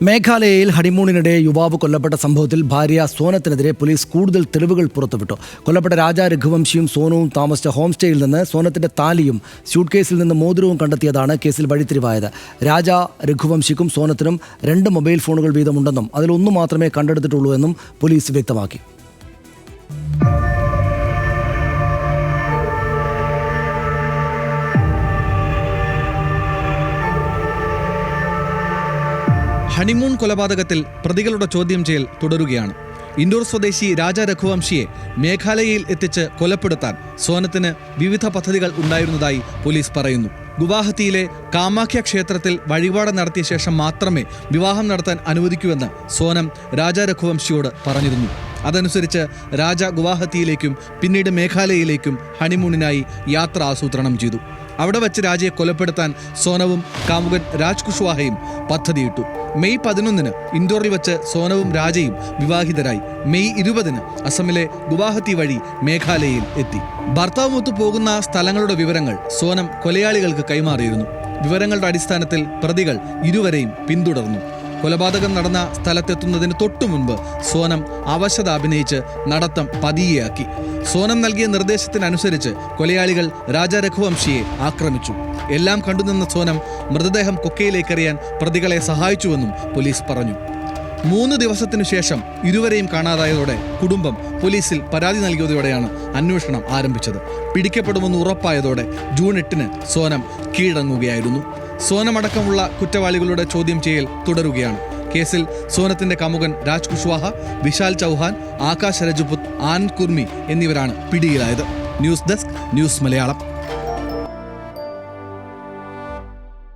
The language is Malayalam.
മേഘാലയയിൽ ഹണിമൂണിനിടെ യുവാവ് കൊല്ലപ്പെട്ട സംഭവത്തിൽ ഭാര്യ സോനത്തിനെതിരെ പോലീസ് കൂടുതൽ തെളിവുകൾ പുറത്തുവിട്ടു. കൊല്ലപ്പെട്ട രാജ രഘുവംശിയും സോനുവും താമസിച്ച ഹോം സ്റ്റേയിൽ നിന്ന് സോനത്തിന്റെ താലിയും സ്യൂട്ട് കേസിൽ നിന്ന് മോതിരവും കണ്ടെത്തിയതാണ് കേസിൽ വഴിത്തിരിവായത്. രാജ രഘുവംശിക്കും സോനത്തിനും 2 മൊബൈൽ ഫോണുകൾ വീതമുണ്ടെന്നും അതിലൊന്നു മാത്രമേ കണ്ടെടുത്തിട്ടുള്ളൂ എന്നും പോലീസ് വ്യക്തമാക്കി. ഹണിമൂൺ കൊലപാതകത്തിൽ പ്രതികളുടെ ചോദ്യം ചെയ്യൽ തുടരുകയാണ്. ഇൻഡോർ സ്വദേശി രാജ രഘുവംശിയെ മേഘാലയയിൽ എത്തിച്ച് കൊലപ്പെടുത്താൻ സോനത്തിന് വിവിധ പദ്ധതികൾ ഉണ്ടായിരുന്നതായി പോലീസ് പറയുന്നു. ഗുവാഹത്തിയിലെ കാമാഖ്യ ക്ഷേത്രത്തിൽ വഴിപാട് നടത്തിയ ശേഷം മാത്രമേ വിവാഹം നടത്താൻ അനുവദിക്കൂവെന്ന് സോനം രാജ രഘുവംശിയോട് പറഞ്ഞിരുന്നു. അതനുസരിച്ച് രാജ ഗുവാഹത്തിയിലേക്കും പിന്നീട് മേഘാലയയിലേക്കും ഹണിമൂണിനായി യാത്ര ആസൂത്രണം ചെയ്തു. അവിടെ വച്ച് രാജയെ കൊലപ്പെടുത്താൻ സോനവും കാമുകൻ രാജ് കുഷ്വാഹയും പദ്ധതിയിട്ടു. മെയ് 11 ഇൻഡോറിൽ വെച്ച് സോനവും രാജയും വിവാഹിതരായി. മെയ് 20 അസമിലെ ഗുവാഹത്തി വഴി മേഘാലയയിൽ എത്തി. ഭർത്താവുമൊത്തു പോകുന്ന സ്ഥലങ്ങളുടെ വിവരങ്ങൾ സോനം കൊലയാളികൾക്ക് കൈമാറിയിരുന്നു. വിവരങ്ങളുടെ അടിസ്ഥാനത്തിൽ പ്രതികൾ ഇരുവരെയും പിന്തുടർന്നു. കൊലപാതകം നടന്ന സ്ഥലത്തെത്തുന്നതിന് തൊട്ടു മുൻപ് സോനം അവശത അഭിനയിച്ച് നടത്തം പതിയെയാക്കി. സോനം നൽകിയ നിർദ്ദേശത്തിനനുസരിച്ച് കൊലയാളികൾ രാജ രഘുവംശിയെ ആക്രമിച്ചു. എല്ലാം കണ്ടുനിന്ന സോനം മൃതദേഹം കൊക്കയിലേക്കെറിയാൻ പ്രതികളെ സഹായിച്ചുവെന്നും പോലീസ് പറഞ്ഞു. 3 ദിവസത്തിനു ശേഷം ഇരുവരെയും കാണാതായതോടെ കുടുംബം പോലീസിൽ പരാതി നൽകിയതോടെയാണ് അന്വേഷണം ആരംഭിച്ചത്. പിടിക്കപ്പെടുമെന്ന് ഉറപ്പായതോടെ ജൂൺ 8 സോനം കീഴടങ്ങുകയായിരുന്നു. സോനമടക്കമുള്ള കുറ്റവാളികളുടെ ചോദ്യം ചെയ്യൽ തുടരുകയാണ്. കേസിൽ സോനത്തിന്റെ കാമുകൻ രാജ് കുഷ്വാഹ, വിശാൽ ചൗഹാൻ, ആകാശ് രജപുത്, ആനന്ദ് കുർമി എന്നിവരാണ് പിടിയിലായത്. News desk, news Malayalam.